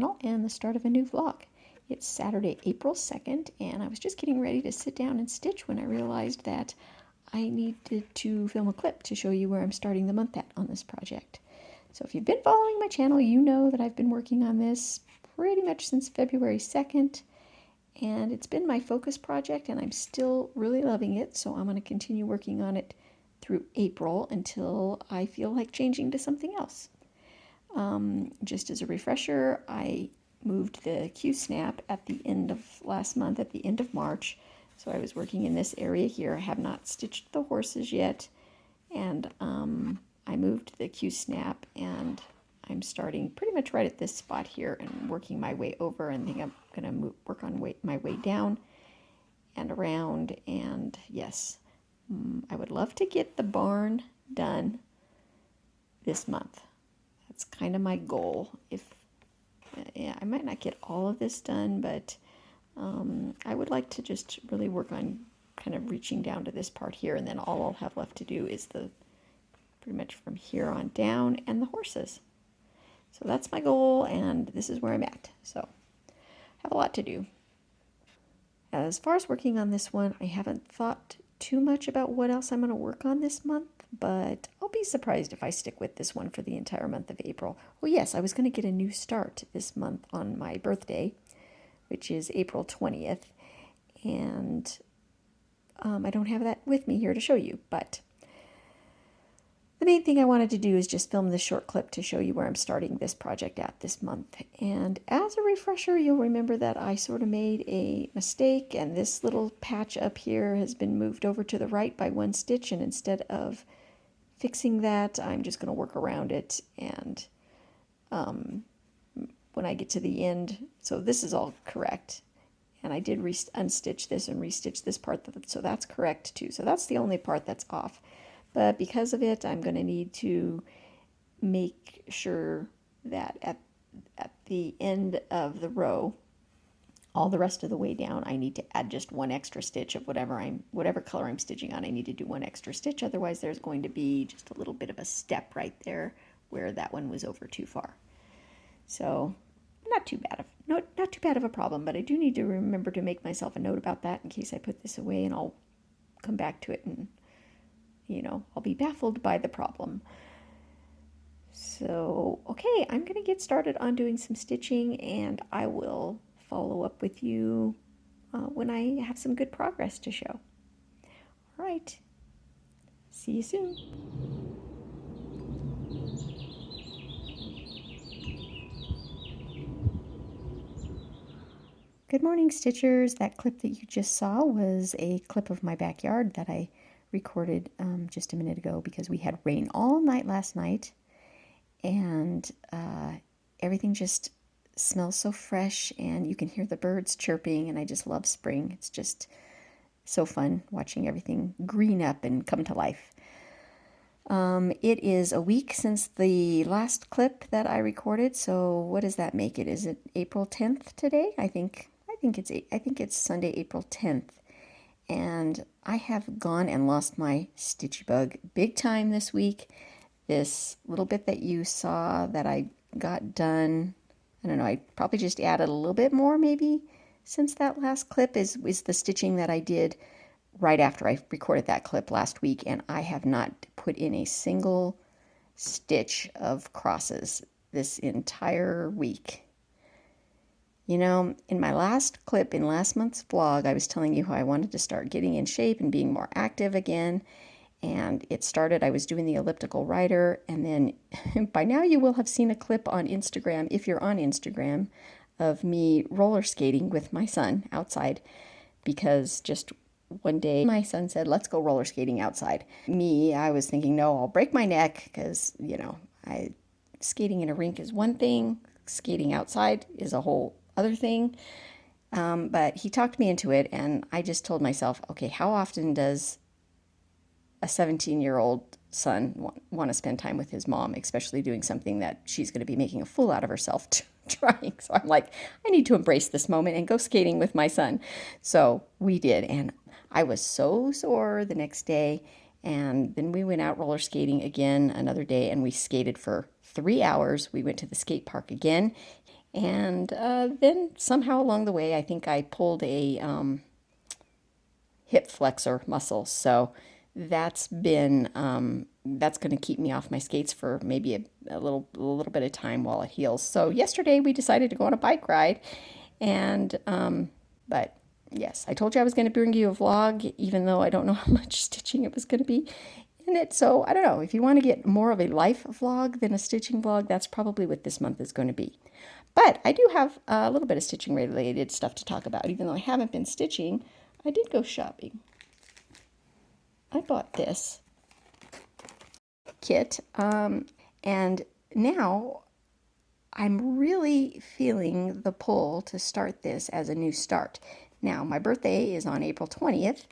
channel and the start of a new vlog. It's Saturday, April 2nd, and I was just getting ready to sit down and stitch when I realized that I needed to film a clip to show you where I'm starting the month at on this project. So if you've been following my channel, you know that I've been working on this pretty much since February 2nd, and it's been my focus project, and I'm still really loving it, so I'm going to continue working on it through April until I feel like changing to something else. Just as a refresher, I moved the Q-snap at the end of last month, at the end of March. So I was working in this area here. I have not stitched the horses yet. And I moved the Q-snap, and I'm starting pretty much right at this spot here and working my way over, and think I'm going to work on my way down and around. And yes, I would love to get the barn done this month. That's kind of my goal. Yeah, I might not get all of this done, but I would like to just really work on kind of reaching down to this part here, and then all I'll have left to do is pretty much from here on down and the horses. So that's my goal, and this is where I'm at. So I have a lot to do. As far as working on this one, I haven't thought too much about what else I'm going to work on this month, but I'll be surprised if I stick with this one for the entire month of April. Oh yes, I was going to get a new start this month on my birthday, which is April 20th, and I don't have that with me here to show you, but the main thing I wanted to do is just film this short clip to show you where I'm starting this project at this month. And as a refresher, you'll remember that I sort of made a mistake, and this little patch up here has been moved over to the right by one stitch, and instead of fixing that, I'm just going to work around it, and when I get to the end, so this is all correct, and I did unstitch this and restitch this part, so that's correct too. So that's the only part that's off. But because of it, I'm going to need to make sure that at the end of the row, all the rest of the way down, I need to add just one extra stitch of whatever color I'm stitching on. I need to do one extra stitch, otherwise there's going to be just a little bit of a step right there where that one was over too far. So not too bad of a problem, but I do need to remember to make myself a note about that in case I put this away, and I'll come back to it and I'll be baffled by the problem. So, okay, I'm going to get started on doing some stitching, and I will follow up with you when I have some good progress to show. All right, see you soon. Good morning, Stitchers. That clip that you just saw was a clip of my backyard that I recorded just a minute ago, because we had rain all night last night, and everything just smells so fresh, and you can hear the birds chirping, and I just love spring. It's just so fun watching everything green up and come to life. It is a week since the last clip that I recorded, so what does that make it? Is it April 10th today? I think it's Sunday, April 10th. And I have gone and lost my stitchy bug big time this week. This little bit that you saw that I got done, I don't know, I probably just added a little bit more maybe since that last clip is the stitching that I did right after I recorded that clip last week, and I have not put in a single stitch of crosses this entire week. In my last clip, in last month's vlog, I was telling you how I wanted to start getting in shape and being more active again. And it started, I was doing the elliptical rider, and then by now you will have seen a clip on Instagram, if you're on Instagram, of me roller skating with my son outside, because just one day my son said, let's go roller skating outside. I was thinking, no, I'll break my neck, because, skating in a rink is one thing, skating outside is a whole other thing. But he talked me into it, and I just told myself, okay, how often does a 17-year-old son want to spend time with his mom, especially doing something that she's going to be making a fool out of herself trying? So I'm like, I need to embrace this moment and go skating with my son. So we did, and I was so sore the next day, and then we went out roller skating again another day, and we skated for 3 hours. We went to the skate park again, And then somehow along the way, I think I pulled a hip flexor muscle. So that's going to keep me off my skates for maybe a little bit of time while it heals. So yesterday we decided to go on a bike ride, and but yes, I told you I was going to bring you a vlog, even though I don't know how much stitching it was going to be in it. So I don't know, if you want to get more of a life vlog than a stitching vlog, that's probably what this month is going to be. But I do have a little bit of stitching related stuff to talk about. Even though I haven't been stitching, I did go shopping. I bought this kit, and now I'm really feeling the pull to start this as a new start. Now, my birthday is on April 20th.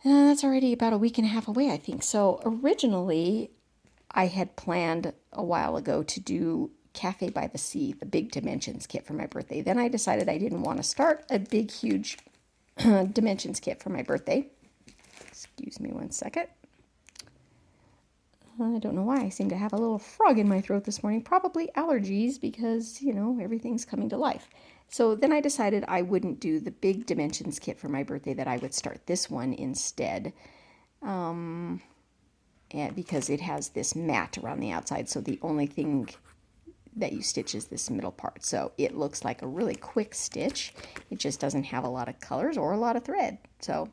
That's already about a week and a half away, I think. So originally, I had planned a while ago to do Cafe by the Sea, the big dimensions kit for my birthday. Then I decided I didn't want to start a big, huge dimensions kit for my birthday. Excuse me one second. I don't know why I seem to have a little frog in my throat this morning. Probably allergies because, you know, everything's coming to life. So then I decided I wouldn't do the big dimensions kit for my birthday, that I would start this one instead. And because it has this mat around the outside, so the only thing that you stitch is this middle part. So it looks like a really quick stitch. It just doesn't have a lot of colors or a lot of thread. So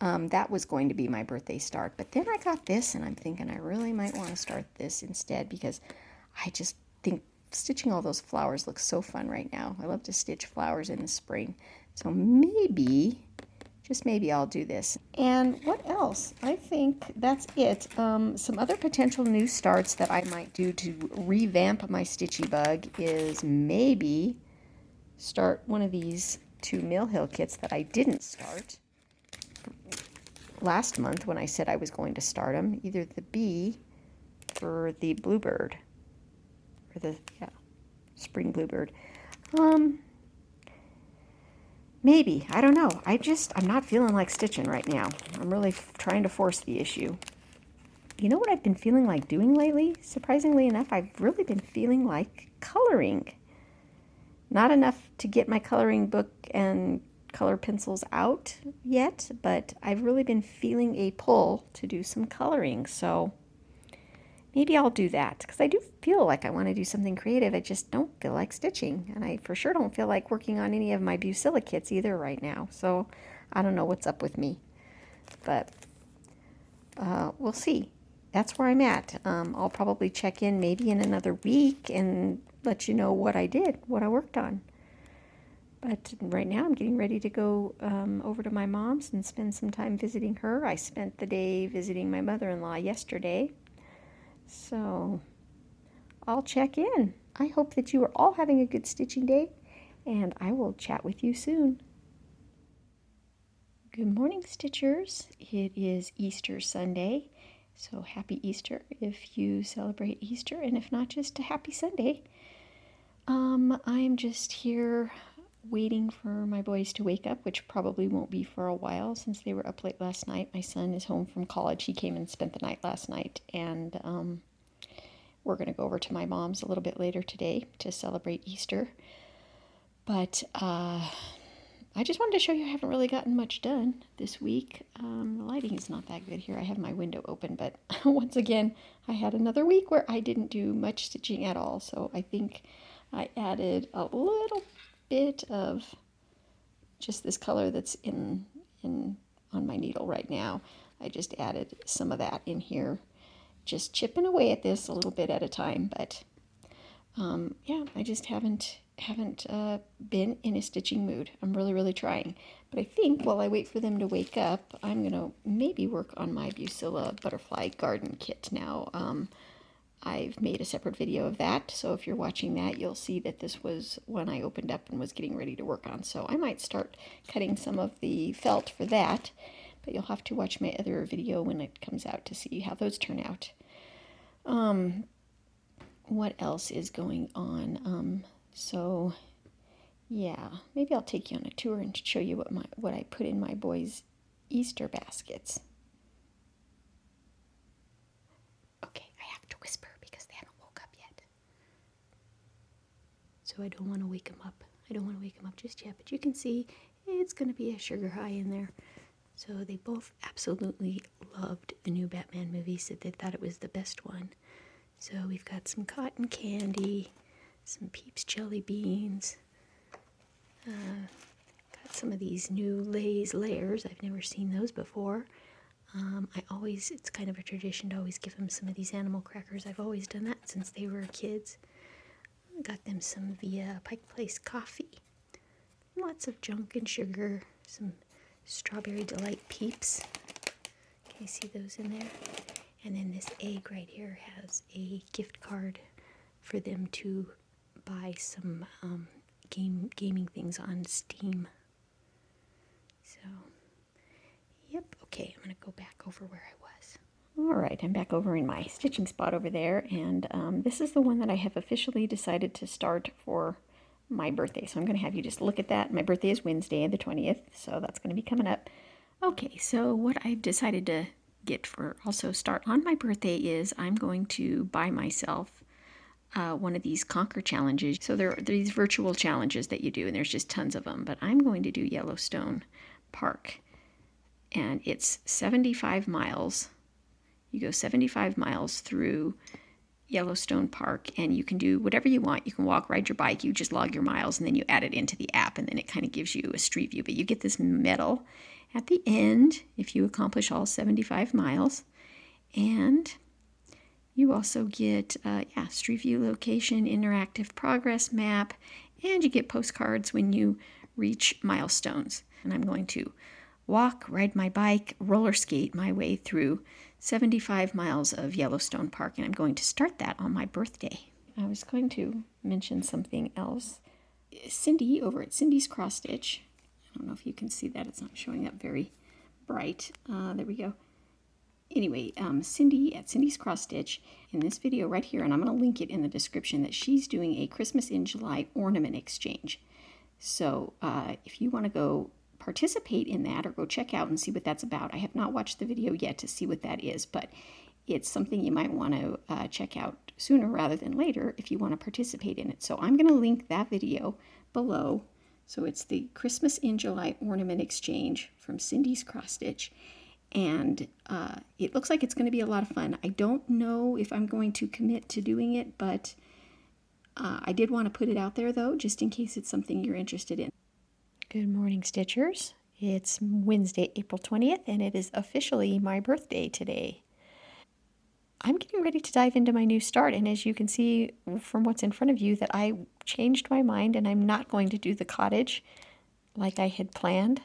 that was going to be my birthday start. But then I got this, and I'm thinking I really might want to start this instead, because I just think stitching all those flowers looks so fun right now. I love to stitch flowers in the spring. So maybe, just maybe, I'll do this. And what else? I think that's it. Some other potential new starts that I might do to revamp my Stitchy Bug is maybe start one of these two Mill Hill kits that I didn't start last month when I said I was going to start them. Either the bee or the bluebird, or the spring bluebird. Maybe, I don't know. I'm not feeling like stitching right now. I'm really trying to force the issue. You know what I've been feeling like doing lately? Surprisingly enough, I've really been feeling like coloring. Not enough to get my coloring book and color pencils out yet, but I've really been feeling a pull to do some coloring. So maybe I'll do that, because I do feel like I want to do something creative. I just don't feel like stitching, and I for sure don't feel like working on any of my Bucilla kits either right now. So I don't know what's up with me, but we'll see. That's where I'm at. I'll probably check in maybe in another week and let you know what I did, what I worked on. But right now I'm getting ready to go over to my mom's and spend some time visiting her. I spent the day visiting my mother-in-law yesterday. So I'll check in. I hope that you are all having a good stitching day, and I will chat with you soon. Good morning, Stitchers. It is Easter Sunday, so happy Easter if you celebrate Easter, and if not, just a happy Sunday. I'm just here waiting for my boys to wake up, which probably won't be for a while since they were up late last night. My son is home from college. He came and spent the night last night, and we're going to go over to my mom's a little bit later today to celebrate Easter. But I just wanted to show you I haven't really gotten much done this week. The lighting is not that good here. I have my window open, but once again, I had another week where I didn't do much stitching at all. So I think I added a little bit of just this color that's in on my needle right now. I just added some of that in here, just chipping away at this a little bit at a time. But yeah, I just haven't been in a stitching mood. I'm really trying. But I think while I wait for them to wake up, I'm gonna maybe work on my Bucilla butterfly garden kit now. I've made a separate video of that, so if you're watching that, you'll see that this was one I opened up and was getting ready to work on. So I might start cutting some of the felt for that, but you'll have to watch my other video when it comes out to see how those turn out. What else is going on? So yeah, maybe I'll take you on a tour and show you what I put in my boys' Easter baskets. Okay, I have to whisper because they haven't woke up yet. so I don't want to wake him up. I don't want to wake him up just yet, but you can see it's going to be a sugar high in there. So they both absolutely loved the new Batman movie, said they thought it was the best one. So we've got some cotton candy, some Peeps jelly beans, got some of these new Lay's layers. I've never seen those before. It's kind of a tradition to always give them some of these animal crackers. I've always done that since they were kids. Got them some via Pike Place coffee. Lots of junk and sugar, some Strawberry Delight Peeps. Can you see those in there? And then this egg right here has a gift card for them to buy some gaming things on Steam. So, yep, okay, I'm going to go back over where I was. All right, I'm back over in my stitching spot over there, and this is the one that I have officially decided to start for my birthday. So I'm going to have you just look at that. My birthday is Wednesday, the 20th, so that's going to be coming up. Okay, so what I've decided to get for also start on my birthday is I'm going to buy myself one of these Conquer challenges. So there are these virtual challenges that you do, and there's just tons of them, but I'm going to do Yellowstone Park, and it's 75 miles. You go 75 miles through Yellowstone Park, and you can do whatever you want. You can walk, ride your bike, you just log your miles, and then you add it into the app, and then it kind of gives you a street view. But you get this medal at the end if you accomplish all 75 miles, and you also get street view location, interactive progress map, and you get postcards when you reach milestones. And I'm going to walk, ride my bike, roller skate my way through 75 miles of Yellowstone Park, and I'm going to start that on my birthday. I was going to mention something else. Cindy over at Cindy's Cross Stitch, I don't know if you can see that, it's not showing up very bright. There we go. Anyway, Cindy at Cindy's Cross Stitch, in this video right here, and I'm going to link it in the description, that she's doing a Christmas in July ornament exchange. So if you want to go participate in that or go check out and see what that's about. I have not watched the video yet to see what that is, but it's something you might want to check out sooner rather than later if you want to participate in it. So I'm going to link that video below. So it's the Christmas in July ornament exchange from Cindy's Cross Stitch, and it looks like it's going to be a lot of fun. I don't know if I'm going to commit to doing it, but I did want to put it out there though, just in case it's something you're interested in. Good morning, Stitchers. It's Wednesday, April 20th, and it is officially my birthday today. I'm getting ready to dive into my new start, and as you can see from what's in front of you, that I changed my mind and I'm not going to do the cottage like I had planned.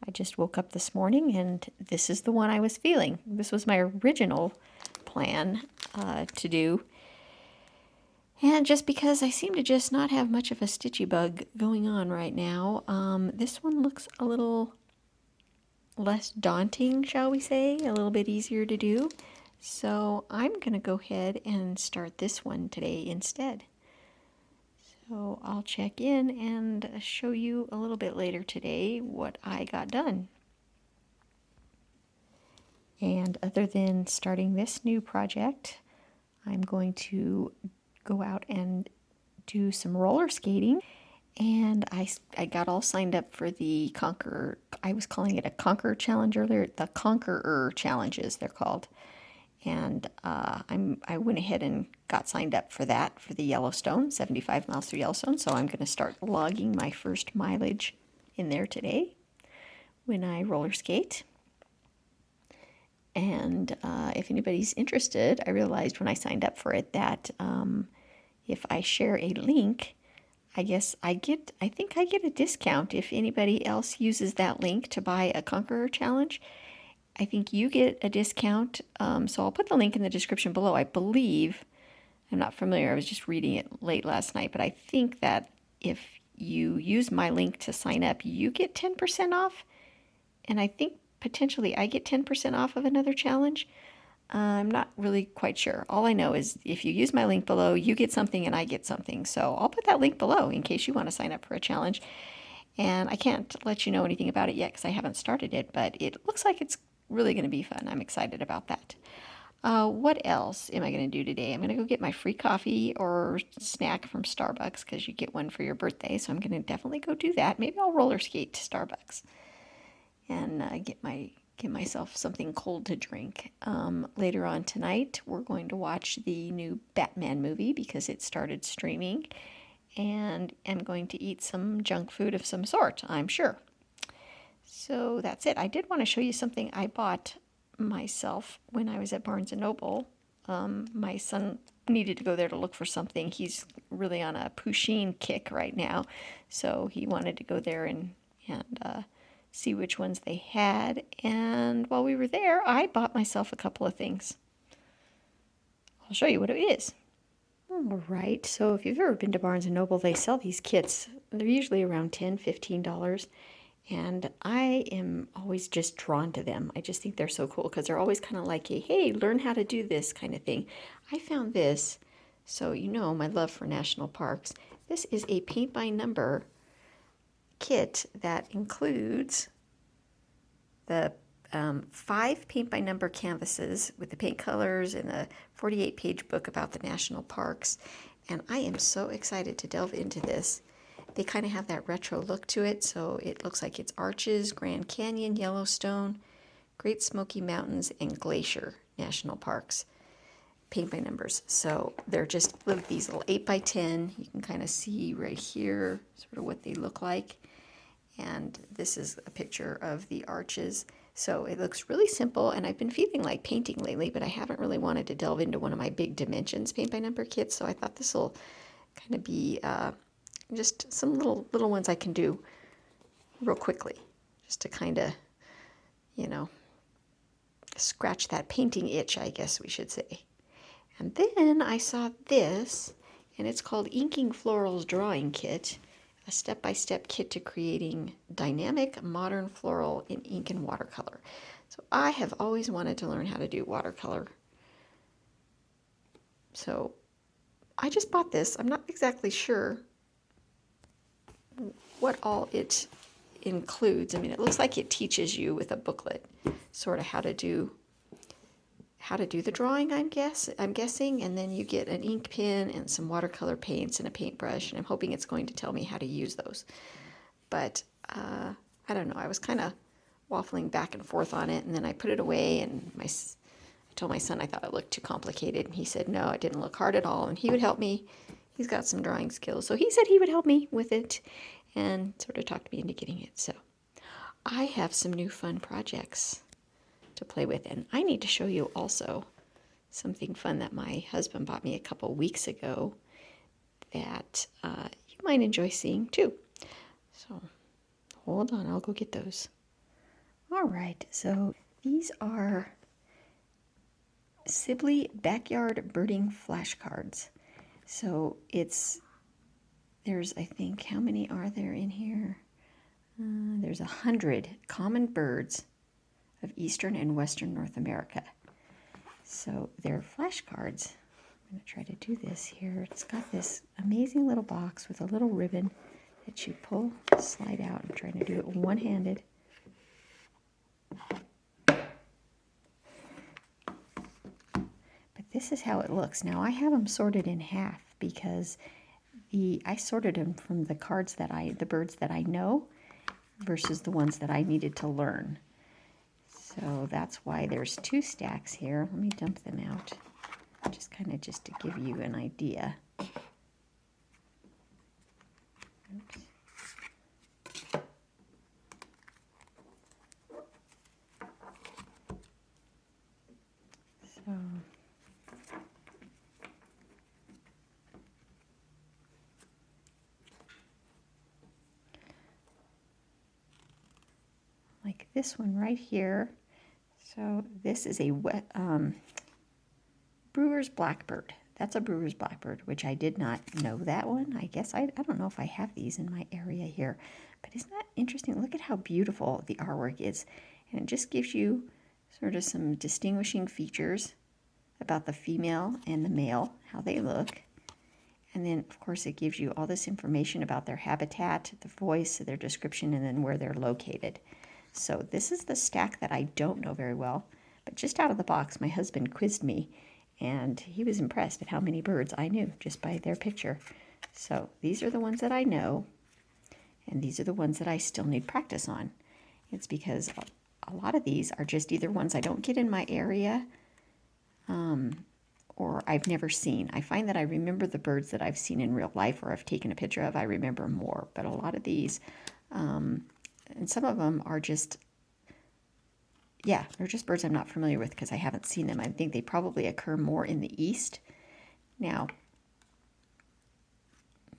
I just woke up this morning and this is the one I was feeling. This was my original plan to do. And just because I seem to just not have much of a stitchy bug going on right now, this one looks a little less daunting, shall we say, a little bit easier to do. So I'm going to go ahead and start this one today instead. So I'll check in and show you a little bit later today what I got done. And other than starting this new project, I'm going to go out and do some roller skating. And I got all signed up for the Conqueror. I was calling it a Conqueror challenge earlier. The Conqueror challenges, they're called. And I went ahead and got signed up for that, for the Yellowstone, 75 miles through Yellowstone. So I'm going to start logging my first mileage in there today when I roller skate. And if anybody's interested, I realized when I signed up for it that if I share a link, I think I get a discount if anybody else uses that link to buy a Conqueror challenge. I think you get a discount, so I'll put the link in the description below. I believe, I'm not familiar, I was just reading it late last night, but I think that if you use my link to sign up, you get 10% off, and I think potentially I get 10% off of another challenge. I'm not really quite sure. All I know is if you use my link below, you get something and I get something. So I'll put that link below in case you want to sign up for a challenge. And I can't let you know anything about it yet because I haven't started it, but it looks like it's really going to be fun. I'm excited about that. What else am I going to do today? I'm going to go get my free coffee or snack from Starbucks because you get one for your birthday. So I'm going to definitely go do that. Maybe I'll roller skate to Starbucks and get myself something cold to drink. Later on tonight, we're going to watch the new Batman movie because it started streaming, and I'm going to eat some junk food of some sort, I'm sure. So that's it. I did want to show you something I bought myself when I was at Barnes & Noble. My son needed to go there to look for something. He's really on a Pusheen kick right now, so he wanted to go there and see which ones they had. And while we were there, I bought myself a couple of things. I'll show you what it is. All right, so if you've ever been to Barnes & Noble, they sell these kits. They're usually around $10, $15. And I am always just drawn to them. I just think they're so cool because they're always kind of like a, hey, learn how to do this kind of thing. I found this, so you know my love for national parks. This is a paint by number kit that includes the 5 paint by number canvases with the paint colors and a 48-page book about the national parks. And I am so excited to delve into this. They kind of have that retro look to it, so it looks like it's Arches, Grand Canyon, Yellowstone, Great Smoky Mountains, and Glacier National Parks, paint by numbers. So they're just these little 8 by 10. You can kind of see right here sort of what they look like. And this is a picture of the Arches. So it looks really simple, and I've been feeling like painting lately, but I haven't really wanted to delve into one of my big dimensions paint by number kits, so I thought this will kind of be just some little ones I can do real quickly, just to kind of, you know, scratch that painting itch, I guess we should say. And then I saw this, and it's called Inking Florals Drawing Kit, a step-by-step kit to creating dynamic modern floral in ink and watercolor. So I have always wanted to learn how to do watercolor. So I just bought this. I'm not exactly sure what all it includes. I mean, it looks like it teaches you with a booklet sort of how to do the drawing, I'm guessing, and then you get an ink pen and some watercolor paints and a paintbrush, and I'm hoping it's going to tell me how to use those. But I don't know, I was kind of waffling back and forth on it, and then I put it away, and I told my son I thought it looked too complicated, and he said no, it didn't look hard at all, and he would help me. He's got some drawing skills, so he said he would help me with it and sort of talked me into getting it. So I have some new fun projects to play with, and I need to show you also something fun that my husband bought me a couple weeks ago that you might enjoy seeing too. So hold on, I'll go get those. All right, so these are Sibley Backyard Birding Flashcards. So there's, I think, how many are there in here? There's 100 common birds of Eastern and Western North America. So they're flashcards. I'm going to try to do this here. It's got this amazing little box with a little ribbon that you pull, slide out. I'm trying to do it one-handed. But this is how it looks. Now I have them sorted in half because I sorted them from the birds that I know versus the ones that I needed to learn. So that's why there's 2 stacks here. Let me dump them out, just to give you an idea. Oops. So like this one right here. So this is a Brewer's Blackbird. That's a Brewer's Blackbird, which I did not know that one. I guess I don't know if I have these in my area here. But isn't that interesting? Look at how beautiful the artwork is. And it just gives you sort of some distinguishing features about the female and the male, how they look. And then, of course, it gives you all this information about their habitat, the voice, their description, and then where they're located. So this is the stack that I don't know very well, But just out of the box, my husband quizzed me, and he was impressed at how many birds I knew just by their picture. So these are the ones that I know, and these are the ones that I still need practice on. It's because a lot of these are just either ones I don't get in my area, or I've never seen. I find that I remember the birds that I've seen in real life or I've taken a picture of, I remember more. But a lot of these, and some of them are just, yeah, they're just birds I'm not familiar with because I haven't seen them. I think they probably occur more in the east. Now,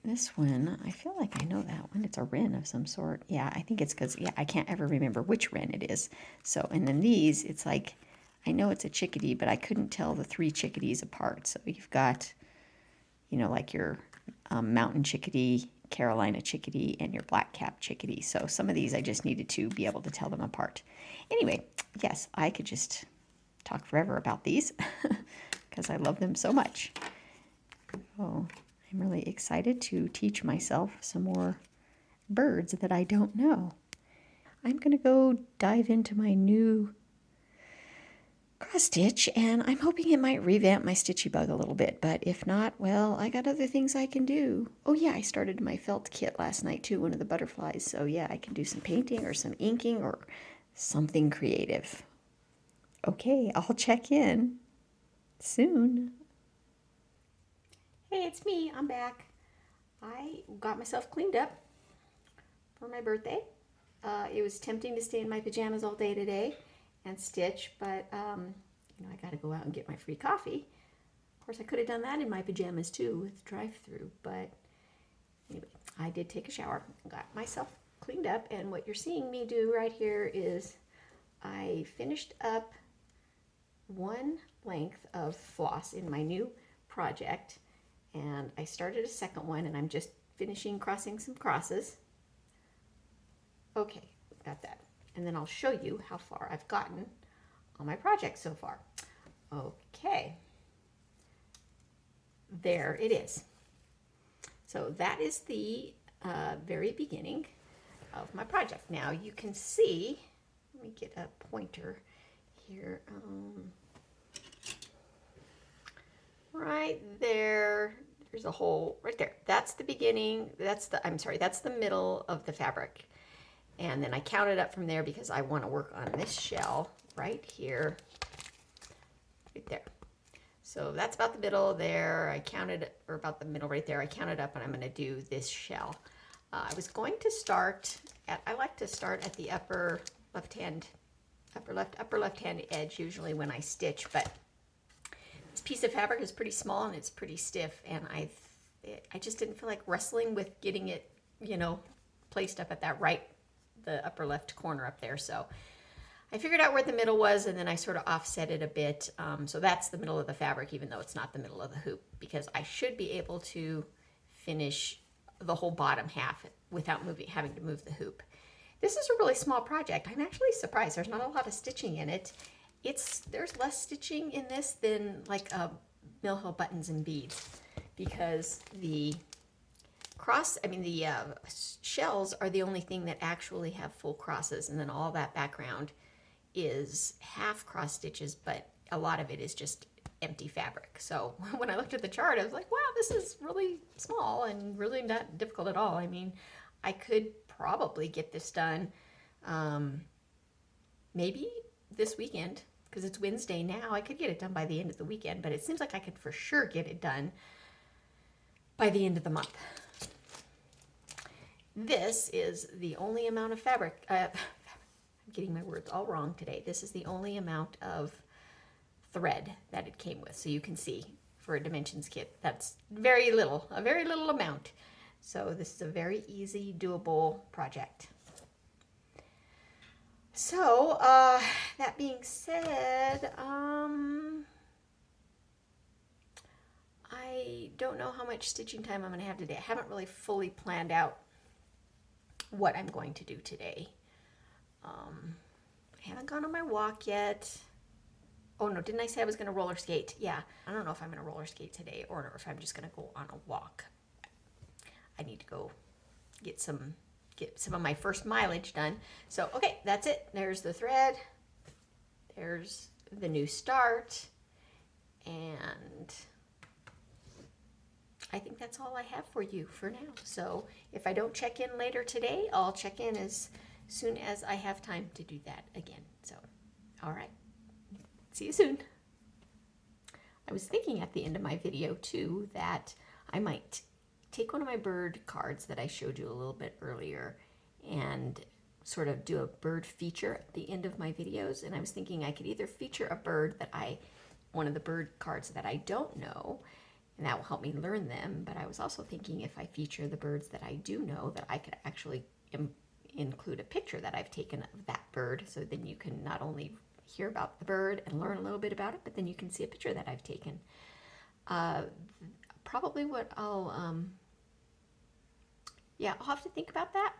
this one, I feel like I know that one. It's a wren of some sort. Yeah, I think it's because, yeah, I can't ever remember which wren it is. So, and then these, it's like, I know it's a chickadee, but I couldn't tell the three chickadees apart. So you've got, you know, like your mountain chickadee, Carolina chickadee, and your black-capped chickadee. So some of these I just needed to be able to tell them apart. Anyway, yes, I could just talk forever about these because I love them so much. Oh, I'm really excited to teach myself some more birds that I don't know. I'm going to go dive into my new cross stitch, and I'm hoping it might revamp my stitchy bug a little bit, but if not, well, I got other things I can do. Oh yeah, I started my felt kit last night too, one of the butterflies, so yeah, I can do some painting or some inking or something creative. Okay, I'll check in soon. Hey, it's me, I'm back. I got myself cleaned up for my birthday. It was tempting to stay in my pajamas all day today and stitch, but you know, I got to go out and get my free coffee. Of course, I could have done that in my pajamas too with drive-through, but anyway, I did take a shower and got myself cleaned up, and what you're seeing me do right here is I finished up one length of floss in my new project, and I started a second one, and I'm just finishing crossing some crosses. Okay, got that. And then I'll show you how far I've gotten on my project so far. Okay, there it is. So that is the very beginning of my project. Now you can see, let me get a pointer here. Right there, there's a hole right there. That's the beginning, that's the middle of the fabric. And then I counted up from there because I want to work on this shell right here, right there. So that's about the middle there. I counted, or about the middle right there. I counted up, and I'm going to do this shell. I was going to start at, I like to start at the upper left hand edge usually when I stitch, but this piece of fabric is pretty small and it's pretty stiff, and I just didn't feel like wrestling with getting it, you know, placed up at that the upper left corner up there. So I figured out where the middle was, and then I sort of offset it a bit. So that's the middle of the fabric, even though it's not the middle of the hoop, because I should be able to finish the whole bottom half without having to move the hoop. This is a really small project. I'm actually surprised. There's not a lot of stitching in it. There's less stitching in this than like Mill Hill buttons and beads, because the shells are the only thing that actually have full crosses, and then all that background is half cross stitches, but a lot of it is just empty fabric. So when I looked at the chart, I was like, wow, this is really small and really not difficult at all. I mean, I could probably get this done maybe this weekend, because it's Wednesday now. I could get it done by the end of the weekend, but it seems like I could for sure get it done by the end of the month. This is the only amount of fabric, I'm getting my words all wrong today. This is the only amount of thread that it came with. So you can see for a dimensions kit, that's a very little amount. So this is a very easy, doable project. So that being said, I don't know how much stitching time I'm going to have today. I haven't really fully planned out what I'm going to do today. I haven't gone on my walk yet. Oh no, didn't I say I was going to roller skate? Yeah, I don't know if I'm going to roller skate today or if I'm just going to go on a walk. I need to go get some of my first mileage done. So, okay, that's it. There's the thread. There's the new start, and I think that's all I have for you for now. So if I don't check in later today, I'll check in as soon as I have time to do that again. So, all right, see you soon. I was thinking at the end of my video too that I might take one of my bird cards that I showed you a little bit earlier and sort of do a bird feature at the end of my videos. And I was thinking I could either feature a bird that one of the bird cards that I don't know, and that will help me learn them. But I was also thinking if I feature the birds that I do know, that I could actually include a picture that I've taken of that bird. So then you can not only hear about the bird and learn a little bit about it, but then you can see a picture that I've taken. Probably what I'll have to think about that.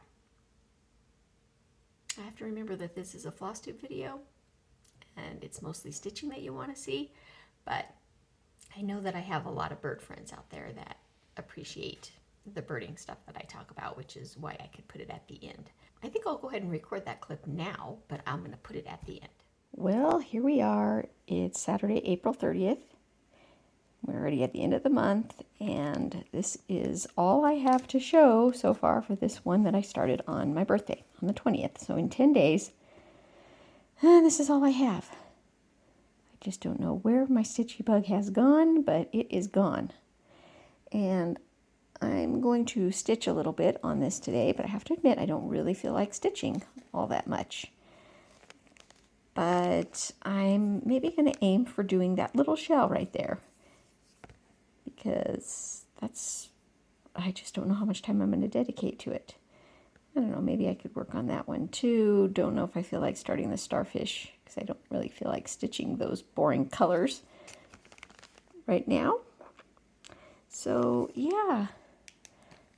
I have to remember that this is a FlossTube video and it's mostly stitching that you want to see, but I know that I have a lot of bird friends out there that appreciate the birding stuff that I talk about, which is why I could put it at the end. I think I'll go ahead and record that clip now, but I'm going to put it at the end. Well, here we are. It's Saturday, April 30th. We're already at the end of the month, and this is all I have to show so far for this one that I started on my birthday, on the 20th. So in 10 days, this is all I have. I just don't know where my stitchy bug has gone, but it is gone. And I'm going to stitch a little bit on this today, but I have to admit I don't really feel like stitching all that much. But I'm maybe going to aim for doing that little shell right there, because I just don't know how much time I'm going to dedicate to it. I don't know, maybe I could work on that one too. Don't know if I feel like starting the starfish, because I don't really feel like stitching those boring colors right now. So yeah,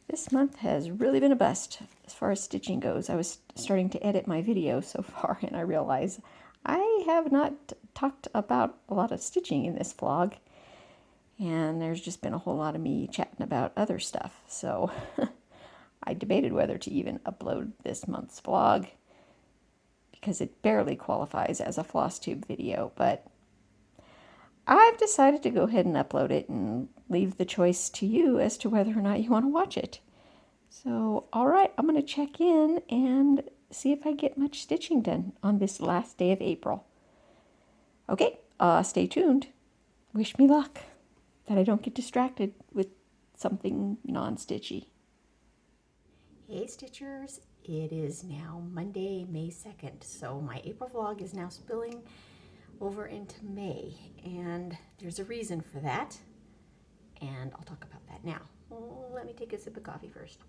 this month has really been a bust as far as stitching goes. I was starting to edit my video so far, and I realize I have not talked about a lot of stitching in this vlog. And there's just been a whole lot of me chatting about other stuff. So I debated whether to even upload this month's vlog, because it barely qualifies as a FlossTube video. But I've decided to go ahead and upload it and leave the choice to you as to whether or not you want to watch it. So, all right, I'm going to check in and see if I get much stitching done on this last day of April. Okay, stay tuned. Wish me luck, that I don't get distracted with something non-stitchy. Hey Stitchers, it is now Monday, May 2nd, so my April vlog is now spilling over into May, and there's a reason for that, and I'll talk about that now. Well, let me take a sip of coffee first.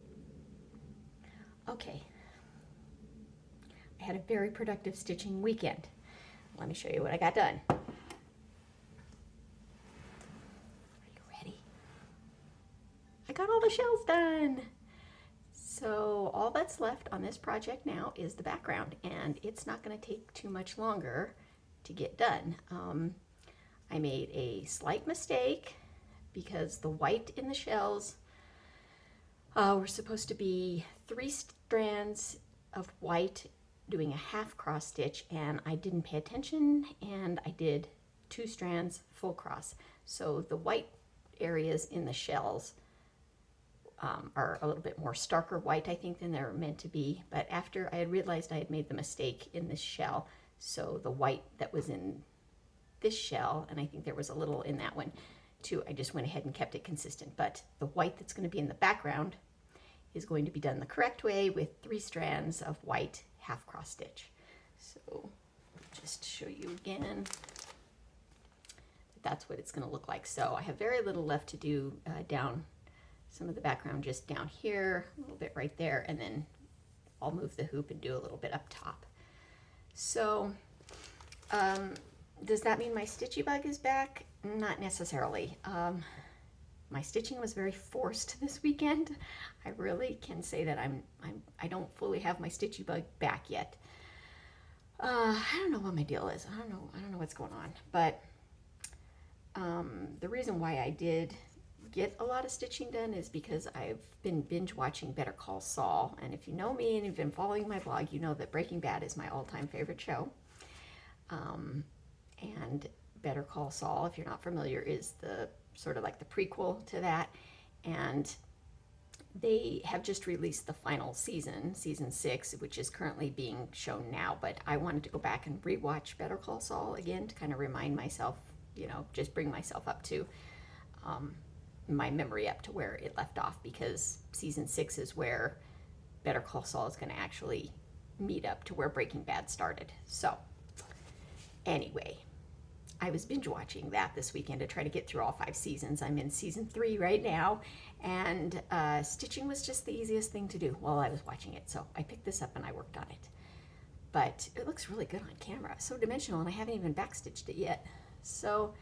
Okay, I had a very productive stitching weekend. Let me show you what I got done. I got all the shells done. So all that's left on this project now is the background, and it's not going to take too much longer to get done. I made a slight mistake because the white in the shells were supposed to be 3 strands of white doing a half cross stitch, and I didn't pay attention, and I did 2 strands full cross. So the white areas in the shells are a little bit more starker white, I think, than they're meant to be. But after I had realized I had made the mistake in this shell, so the white that was in this shell, and I think there was a little in that one too, I just went ahead and kept it consistent. But the white that's going to be in the background is going to be done the correct way with 3 strands of white half cross stitch. So just to show you again, that's what it's going to look like. So I have very little left to do down some of the background, just down here, a little bit right there, and then I'll move the hoop and do a little bit up top. So does that mean my stitchy bug is back? Not necessarily. My stitching was very forced this weekend. I really can say that I don't fully have my stitchy bug back yet. I don't know what my deal is. I don't know what's going on. But the reason why I did get a lot of stitching done is because I've been binge watching Better Call Saul, and if you know me and you've been following my blog, you know that Breaking Bad is my all-time favorite show. And Better Call Saul, if you're not familiar, is the sort of like the prequel to that. And they have just released the final season, season 6, which is currently being shown now. But I wanted to go back and rewatch Better Call Saul again to kind of remind myself, you know, just bring myself up to my memory up to where it left off, because season 6 is where Better Call Saul is going to actually meet up to where Breaking Bad started. So anyway, I was binge watching that this weekend to try to get through all 5 seasons. I'm in season 3 right now, and stitching was just the easiest thing to do while I was watching it. So I picked this up and I worked on it. But it looks really good on camera. So dimensional, and I haven't even backstitched it yet. So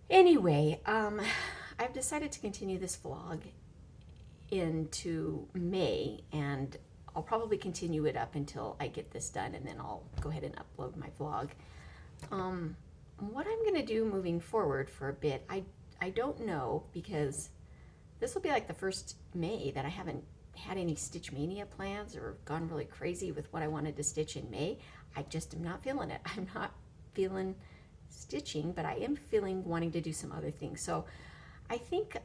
anyway, I've decided to continue this vlog into May, and I'll probably continue it up until I get this done, and then I'll go ahead and upload my vlog. What I'm going to do moving forward for a bit, I don't know, because this will be like the first May that I haven't had any Stitch Mania plans or gone really crazy with what I wanted to stitch in May. I just am not feeling it. I'm not feeling stitching, but I am feeling wanting to do some other things. So I think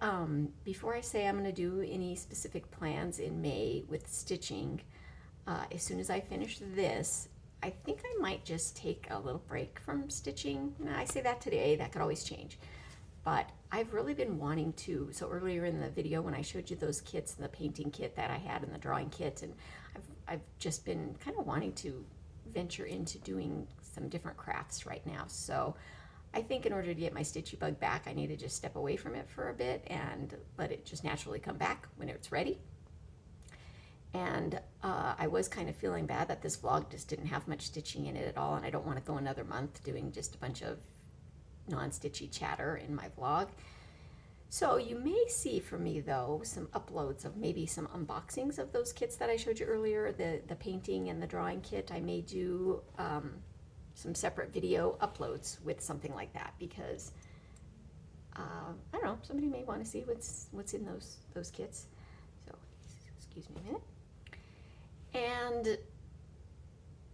before I say I'm going to do any specific plans in May with stitching, as soon as I finish this, I think I might just take a little break from stitching. I say that today, that could always change. But I've really been wanting to, so earlier in the video when I showed you those kits, the painting kit that I had and the drawing kit, and I've just been kind of wanting to venture into doing some different crafts right now. So I think in order to get my stitchy bug back, I need to just step away from it for a bit and let it just naturally come back when it's ready. And I was kind of feeling bad that this vlog just didn't have much stitching in it at all, and I don't want to go another month doing just a bunch of non-stitchy chatter in my vlog. So you may see from me though some uploads of maybe some unboxings of those kits that I showed you earlier, the painting and the drawing kit. I may do some separate video uploads with something like that, because I don't know, somebody may want to see what's in those kits. So excuse me a minute. And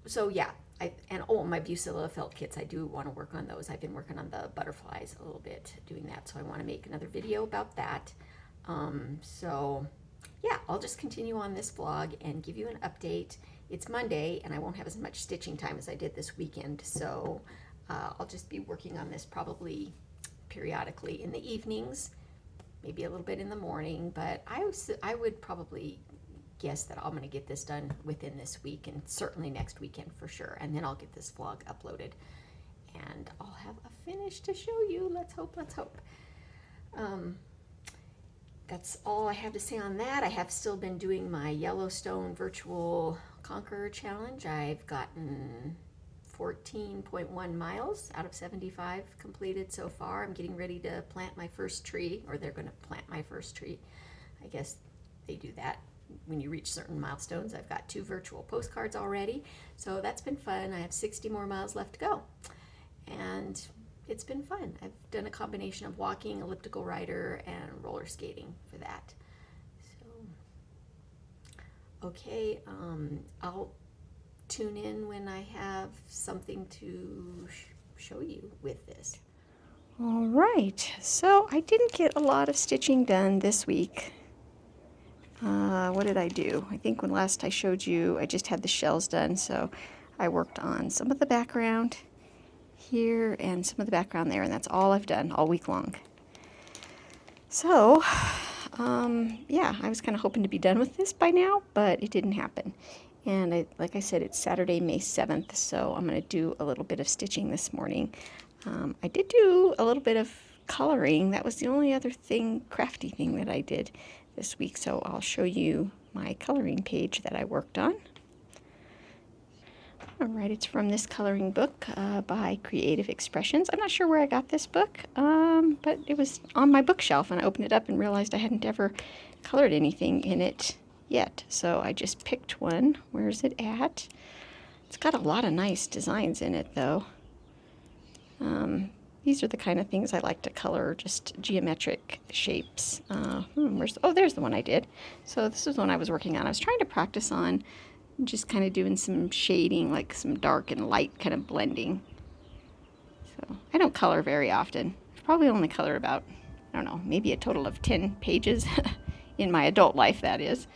so yeah, my Bucilla felt kits, I do want to work on those. I've been working on the butterflies a little bit doing that, so I want to make another video about that. So yeah, I'll just continue on this vlog and give you an update. It's Monday and I won't have as much stitching time as I did this weekend, so I'll just be working on this probably periodically in the evenings, maybe a little bit in the morning, but I would probably guess that I'm going to get this done within this week, and certainly next weekend for sure, and then I'll get this vlog uploaded and I'll have a finish to show you. Let's hope. That's all I have to say on that. I have still been doing my Yellowstone virtual Conqueror challenge. I've gotten 14.1 miles out of 75 completed so far. I'm getting ready to plant my first tree, or they're going to plant my first tree. I guess they do that when you reach certain milestones. I've got 2 virtual postcards already, so that's been fun. I have 60 more miles left to go, and it's been fun. I've done a combination of walking, elliptical rider, and roller skating for that. So, okay, I'll tune in when I have something to show you with this. All right, so I didn't get a lot of stitching done this week. What did I do? I think when last I showed you, I just had the shells done, so I worked on some of the background here and some of the background there, and that's all I've done all week long. So, yeah, I was kind of hoping to be done with this by now, but it didn't happen. And like I said, it's Saturday, May 7th, so I'm going to do a little bit of stitching this morning. I did do a little bit of coloring. That was the only other crafty thing that I did this week, so I'll show you my coloring page that I worked on. Alright, it's from this coloring book by Creative Expressions. I'm not sure where I got this book, but it was on my bookshelf, and I opened it up and realized I hadn't ever colored anything in it yet, so I just picked one. Where's it at? It's got a lot of nice designs in it, though. These are the kind of things I like to color, just geometric shapes. There's the one I did. So this is the one I was working on. I was trying to practice on just kind of doing some shading, like some dark and light kind of blending. So I don't color very often. I probably only color about, I don't know, maybe a total of 10 pages in my adult life, that is.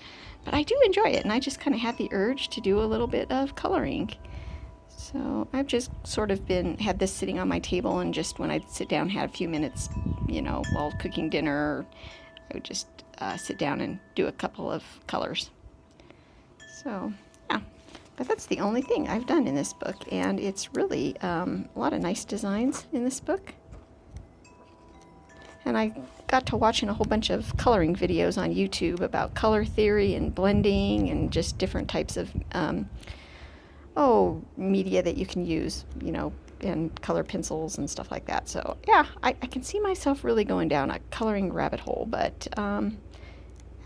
But I do enjoy it, and I just kind of had the urge to do a little bit of coloring. So I've just sort of had this sitting on my table, and just when I'd sit down, had a few minutes, you know, while cooking dinner, I would just sit down and do a couple of colors. So yeah, but that's the only thing I've done in this book, and it's really a lot of nice designs in this book. And I got to watching a whole bunch of coloring videos on YouTube about color theory and blending and just different types of media that you can use, you know, and color pencils and stuff like that. So yeah, I can see myself really going down a coloring rabbit hole, but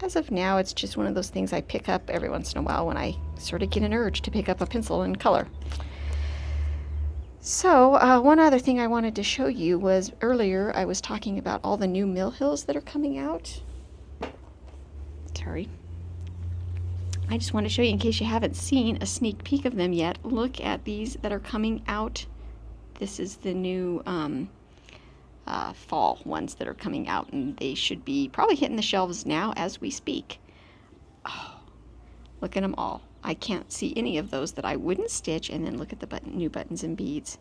as of now, it's just one of those things I pick up every once in a while when I sort of get an urge to pick up a pencil and color. So one other thing I wanted to show you was earlier I was talking about all the new mill hills that are coming out. Sorry. I just want to show you, in case you haven't seen a sneak peek of them yet, look at these that are coming out. This is the new fall ones that are coming out, and they should be probably hitting the shelves now as we speak. Oh, look at them all. I can't see any of those that I wouldn't stitch. And then look at the new buttons and beads.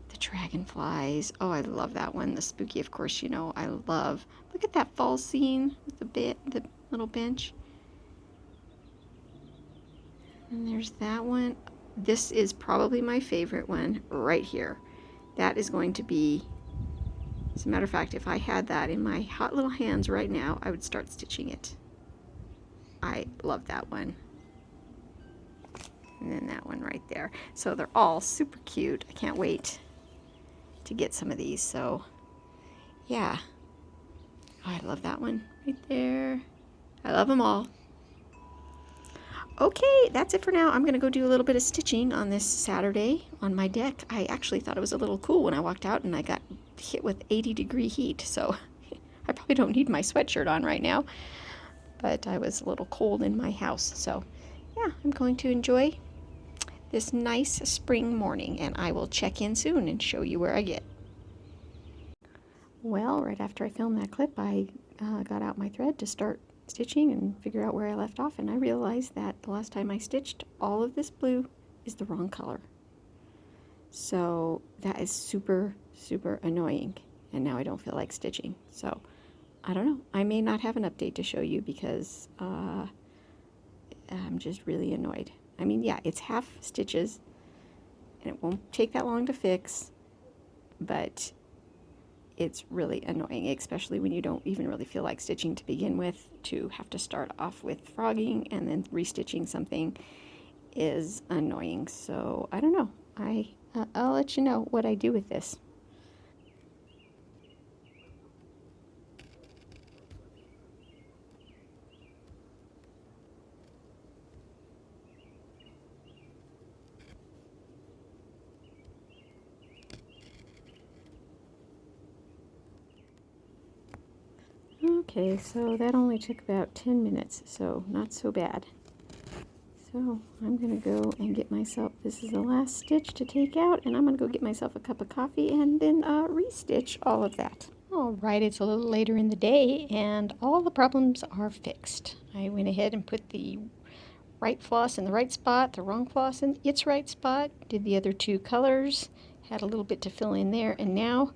The dragonflies. Oh, I love that one. The spooky, of course, you know, I love. Look at that fall scene with the little bench. And there's that one. This is probably my favorite one right here. That is going to be, as a matter of fact, if I had that in my hot little hands right now, I would start stitching it. I love that one. And then that one right there. So they're all super cute. I can't wait to get some of these. So yeah. Oh, I love that one right there. I love them all. Okay, that's it for now. I'm going to go do a little bit of stitching on this Saturday on my deck. I actually thought it was a little cool when I walked out and I got hit with 80-degree heat. So I probably don't need my sweatshirt on right now. But I was a little cold in my house. So yeah, I'm going to enjoy this nice spring morning, and I will check in soon and show you where I get. Well, right after I filmed that clip, I got out my thread to start stitching and figure out where I left off, and I realized that the last time I stitched, all of this blue is the wrong color. So that is super, super annoying, and now I don't feel like stitching. So I don't know. I may not have an update to show you because I'm just really annoyed. I mean, yeah, it's half stitches, and it won't take that long to fix, but it's really annoying, especially when you don't even really feel like stitching to begin with. To have to start off with frogging and then restitching something is annoying. So I don't know. I'll let you know what I do with this. Okay, so that only took about 10 minutes, so not so bad. So I'm going to go and get myself, this is the last stitch to take out, and I'm going to go get myself a cup of coffee and then restitch all of that. Alright, it's a little later in the day, and all the problems are fixed. I went ahead and put the right floss in the right spot, the wrong floss in its right spot, did the other two colors, had a little bit to fill in there, and now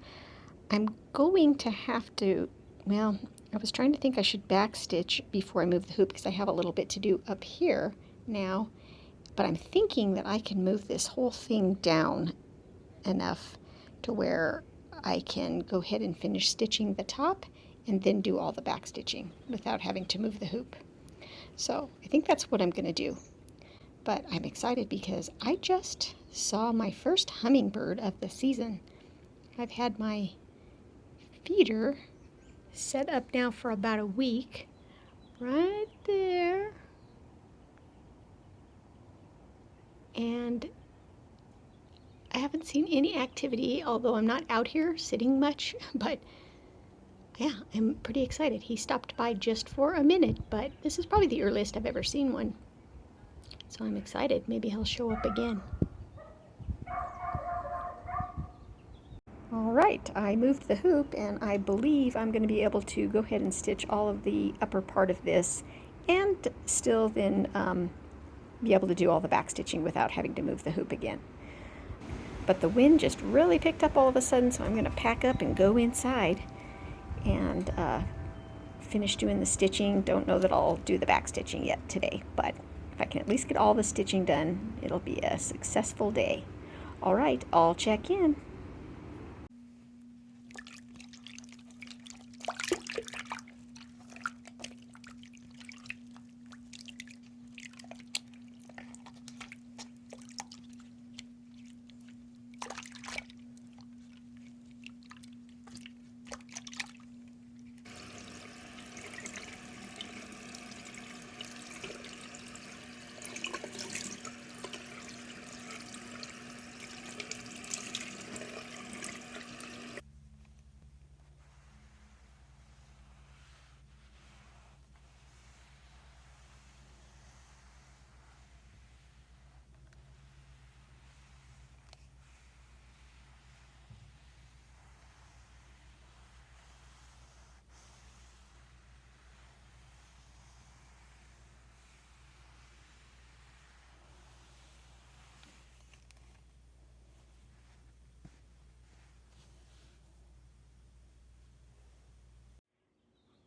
I'm going to have to, well, I was trying to think I should back stitch before I move the hoop because I have a little bit to do up here now, but I'm thinking that I can move this whole thing down enough to where I can go ahead and finish stitching the top and then do all the back stitching without having to move the hoop. So I think that's what I'm going to do. But I'm excited because I just saw my first hummingbird of the season. I've had my feeder set up now for about a week, right there, and I haven't seen any activity, although I'm not out here sitting much, but yeah, I'm pretty excited. He stopped by just for a minute, but this is probably the earliest I've ever seen one, so I'm excited. Maybe he'll show up again. All right, I moved the hoop and I believe I'm going to be able to go ahead and stitch all of the upper part of this and still then be able to do all the back stitching without having to move the hoop again. But the wind just really picked up all of a sudden, so I'm going to pack up and go inside and finish doing the stitching. Don't know that I'll do the back stitching yet today, but if I can at least get all the stitching done, it'll be a successful day. All right, I'll check in.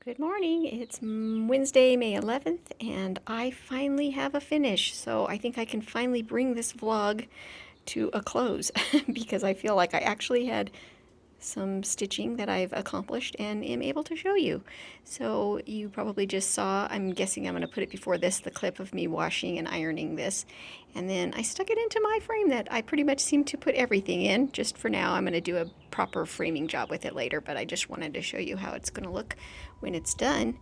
Good morning. It's Wednesday, May 11th, and I finally have a finish. So I think I can finally bring this vlog to a close because I feel like I actually had some stitching that I've accomplished and am able to show you. So you probably just saw, I'm guessing I'm going to put it before this, the clip of me washing and ironing this. And then I stuck it into my frame that I pretty much seem to put everything in. Just for now, I'm going to do a proper framing job with it later, but I just wanted to show you how it's going to look when it's done.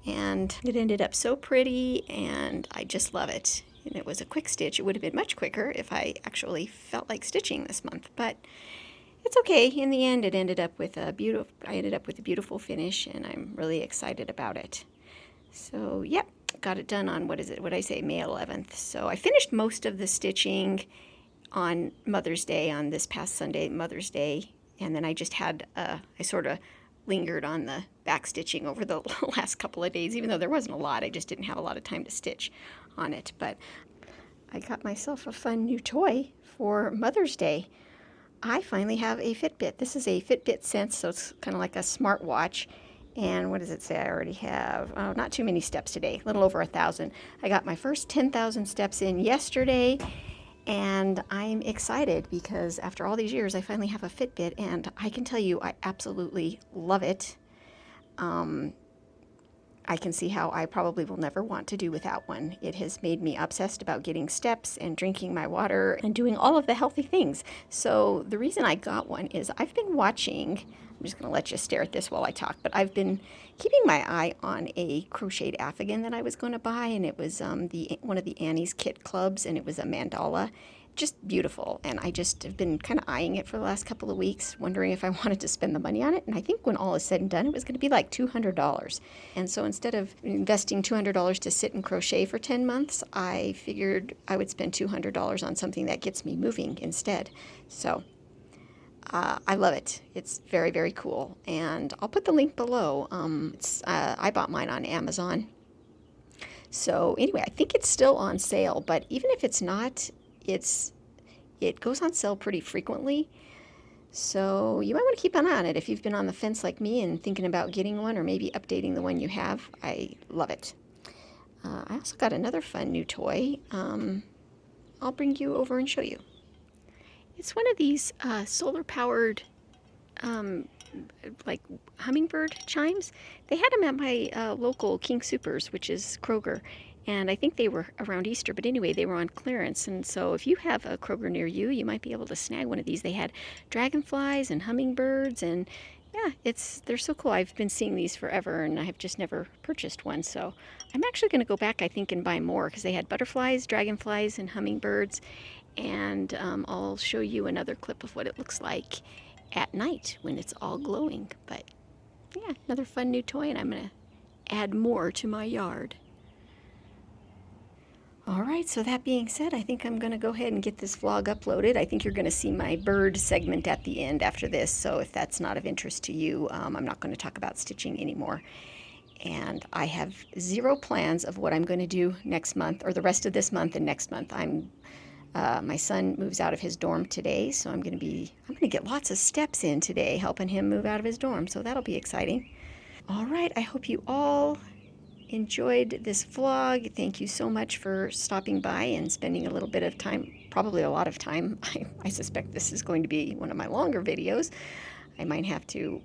And it ended up so pretty, and I just love it. And it was a quick stitch. It would have been much quicker if I actually felt like stitching this month, but it's okay. In the end, it ended up with a beautiful finish, and I'm really excited about it. So, yep, got it done on, what did I say, May 11th. So I finished most of the stitching on Mother's Day, on this past Sunday, Mother's Day, and then I just had, I sort of lingered on the back stitching over the last couple of days, even though there wasn't a lot. I just didn't have a lot of time to stitch on it. But I got myself a fun new toy for Mother's Day. I finally have a Fitbit. This is a Fitbit Sense, so it's kind of like a smartwatch. And what does it say I already have? Oh, not too many steps today, a little over 1,000. I got my first 10,000 steps in yesterday, and I'm excited because after all these years, I finally have a Fitbit, and I can tell you I absolutely love it. I can see how I probably will never want to do without one. It has made me obsessed about getting steps and drinking my water and doing all of the healthy things. So the reason I got one is I've been watching, I'm just going to let you stare at this while I talk, but I've been keeping my eye on a crocheted afghan that I was going to buy, and it was one of the Annie's Kit Clubs, and it was a mandala. Just beautiful, and I just have been kind of eyeing it for the last couple of weeks, wondering if I wanted to spend the money on it. And I think when all is said and done, it was going to be like $200. And so instead of investing $200 to sit and crochet for 10 months, I figured I would spend $200 on something that gets me moving instead. So I love it. It's very, very cool. And I'll put the link below. I bought mine on Amazon. So anyway, I think it's still on sale, but even if it's not, it goes on sale pretty frequently, so you might want to keep an eye on it if you've been on the fence like me and thinking about getting one or maybe updating the one you have. I love it. I also got another fun new toy. I'll bring you over and show you. It's one of these solar-powered like hummingbird chimes. They had them at my local King Soopers, which is Kroger. And I think they were around Easter, but anyway, they were on clearance. And so if you have a Kroger near you, you might be able to snag one of these. They had dragonflies and hummingbirds, and yeah, they're so cool. I've been seeing these forever, and I have just never purchased one. So I'm actually going to go back, I think, and buy more, because they had butterflies, dragonflies, and hummingbirds. And I'll show you another clip of what it looks like at night when it's all glowing. But yeah, another fun new toy, and I'm going to add more to my yard. All right. right, so that being said, I think I'm going to go ahead and get this vlog uploaded. I think you're going to see my bird segment at the end after this, so if that's not of interest to you, I'm not going to talk about stitching anymore. And I have zero plans of what I'm going to do next month, or the rest of this month and next month. My son moves out of his dorm today, so I'm going to get lots of steps in today, helping him move out of his dorm, so that'll be exciting. All right, I hope you all enjoyed this vlog. Thank you so much for stopping by and spending a little bit of time, probably a lot of time. I suspect this is going to be one of my longer videos. I might have to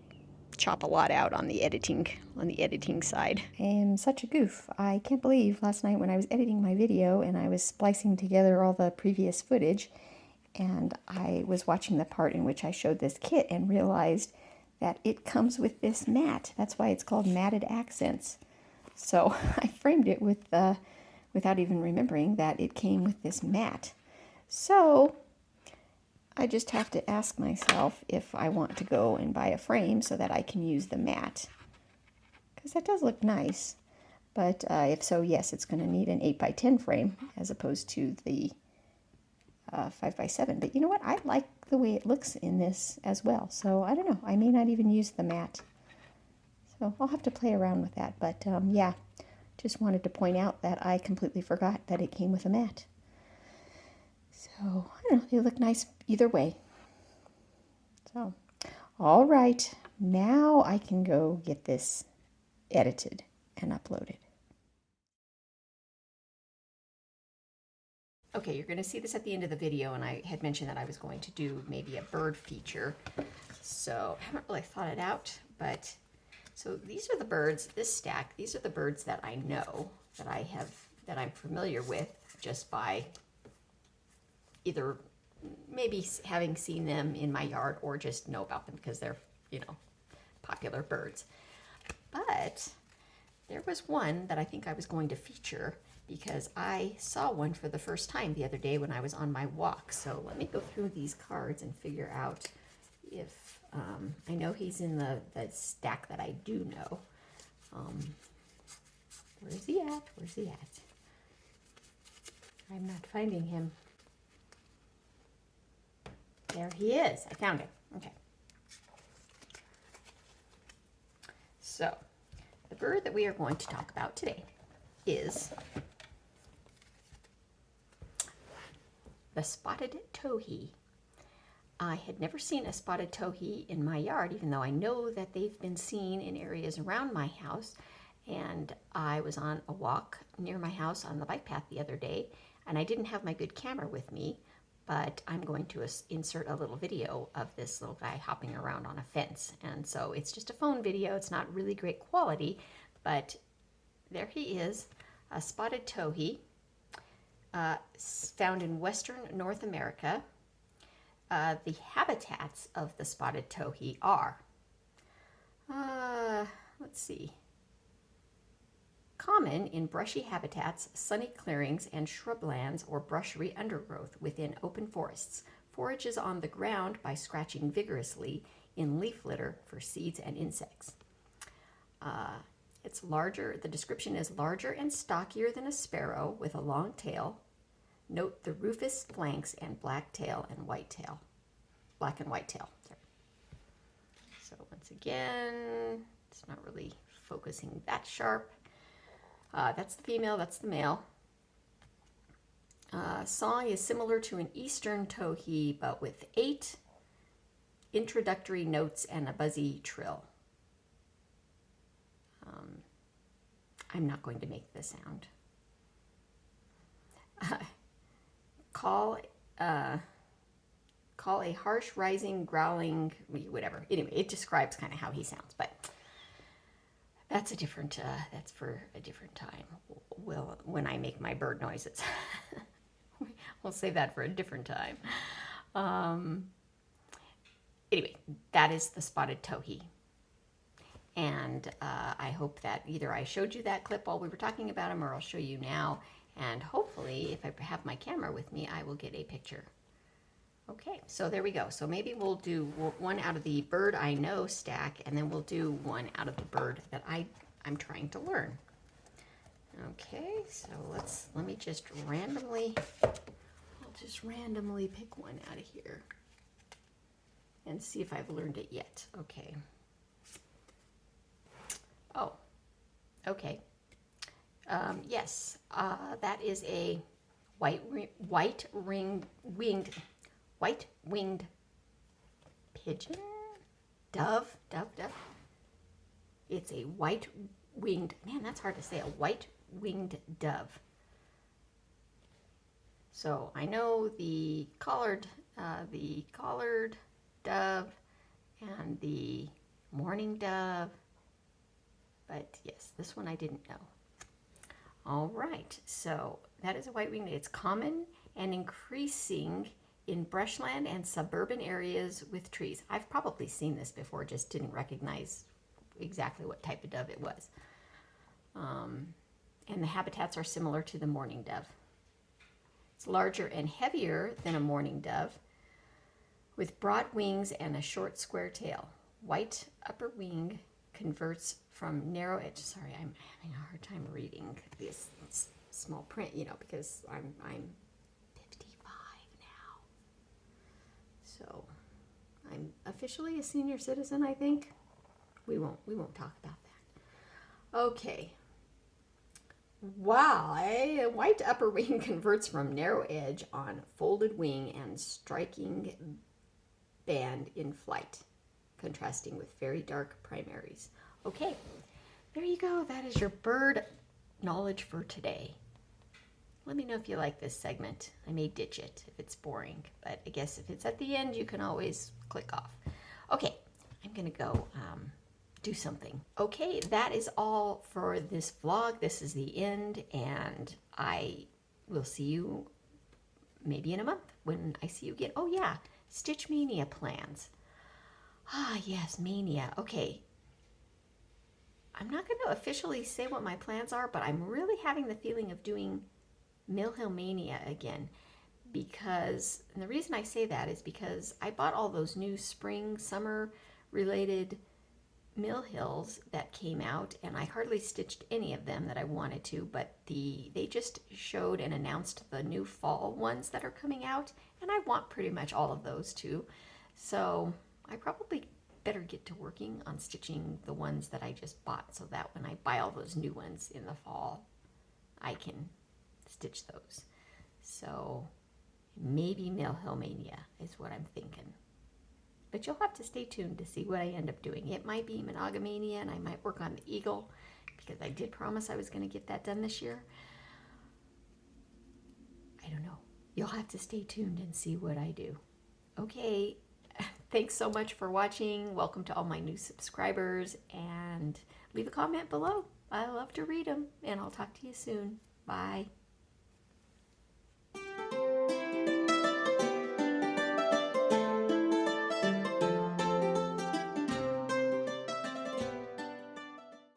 chop a lot out on the editing side. I am such a goof. I can't believe last night when I was editing my video and I was splicing together all the previous footage, and I was watching the part in which I showed this kit and realized that it comes with this mat. That's why it's called Matted Accents. So I framed it with without even remembering that it came with this mat. So I just have to ask myself if I want to go and buy a frame so that I can use the mat. Because that does look nice. But if so, yes, it's going to need an 8x10 frame as opposed to the 5x7. But you know what? I like the way it looks in this as well. So I don't know. I may not even use the mat. So I'll have to play around with that. But yeah, just wanted to point out that I completely forgot that it came with a mat. So I don't know, they look nice either way. So, all right, now I can go get this edited and uploaded. Okay, you're going to see this at the end of the video, and I had mentioned that I was going to do maybe a bird feature. So I haven't really thought it out, but so these are the birds, this stack, these are the birds that I know, that I'm familiar with just by either maybe having seen them in my yard or just know about them because they're, you know, popular birds. But there was one that I think I was going to feature because I saw one for the first time the other day when I was on my walk. So let me go through these cards and figure out if I know he's in the stack that I do know. Where's he at? Where's he at? I'm not finding him. There he is. I found him. Okay. So the bird that we are going to talk about today is the spotted towhee. I had never seen a spotted towhee in my yard, even though I know that they've been seen in areas around my house. And I was on a walk near my house on the bike path the other day, and I didn't have my good camera with me, but I'm going to insert a little video of this little guy hopping around on a fence. And so it's just a phone video. It's not really great quality, but there he is, a spotted towhee, found in western North America. The habitats of the spotted towhee are, let's see, common in brushy habitats, sunny clearings, and shrublands or brushery undergrowth within open forests. Forages on the ground by scratching vigorously in leaf litter for seeds and insects. It's larger, the description is larger and stockier than a sparrow with a long tail. Note the rufous flanks and black tail and white tail. Black and white tail. Sorry. So once again, it's not really focusing that sharp. That's the female, that's the male. Song is similar to an eastern towhee, but with 8 introductory notes and a buzzy trill. I'm not going to make the sound. Call a harsh, rising, growling, whatever. Anyway, it describes kind of how he sounds, but that's a different. That's for a different time. When I make my bird noises, we'll save that for a different time. Anyway, that is the spotted towhee, and I hope that either I showed you that clip while we were talking about him, or I'll show you now. And hopefully, if I have my camera with me, I will get a picture. Okay, so there we go. So maybe we'll do one out of the bird I know stack, and then we'll do one out of the bird that I'm trying to learn. Okay, so let me just randomly, I'll just randomly pick one out of here and see if I've learned it yet. Okay. Oh, okay. Yes, that is a white-winged pigeon, dove. It's a white-winged, man, that's hard to say, a white-winged dove. So I know the collared dove and the mourning dove, but yes, this one I didn't know. All right, so that is a white-winged. It's common and increasing in brushland and suburban areas with trees. I've probably seen this before, just didn't recognize exactly what type of dove it was. And the habitats are similar to the mourning dove. It's larger and heavier than a mourning dove, with broad wings and a short square tail. White upper wing converts from narrow edge. Sorry, I'm having a hard time reading this small print, you know, because I'm 55 now. So I'm officially a senior citizen, I think. We won't talk about that. Okay. Wow, a white upper wing converts from narrow edge on folded wing and striking band in flight, contrasting with very dark primaries. Okay, there you go. That is your bird knowledge for today. Let me know if you like this segment. I may ditch it if it's boring, but I guess if it's at the end, you can always click off. Okay, I'm gonna go do something. Okay, that is all for this vlog. This is the end, and I will see you maybe in a month when I see you again. Oh yeah, Stitch Mania plans. Ah yes, Mania. Okay, I'm not going to officially say what my plans are, but I'm really having the feeling of doing Mill Hill Mania again, because, and the reason I say that is because I bought all those new spring, summer related Mill Hills that came out, and I hardly stitched any of them that I wanted to, but they just showed and announced the new fall ones that are coming out, and I want pretty much all of those too. So I probably better get to working on stitching the ones that I just bought, so that when I buy all those new ones in the fall, I can stitch those. So maybe Mill Hill Mania is what I'm thinking. But you'll have to stay tuned to see what I end up doing. It might be Monogamania, and I might work on the eagle, because I did promise I was going to get that done this year. I don't know. You'll have to stay tuned and see what I do. Okay, thanks so much for watching. Welcome to all my new subscribers, and leave a comment below. I love to read them, and I'll talk to you soon. Bye.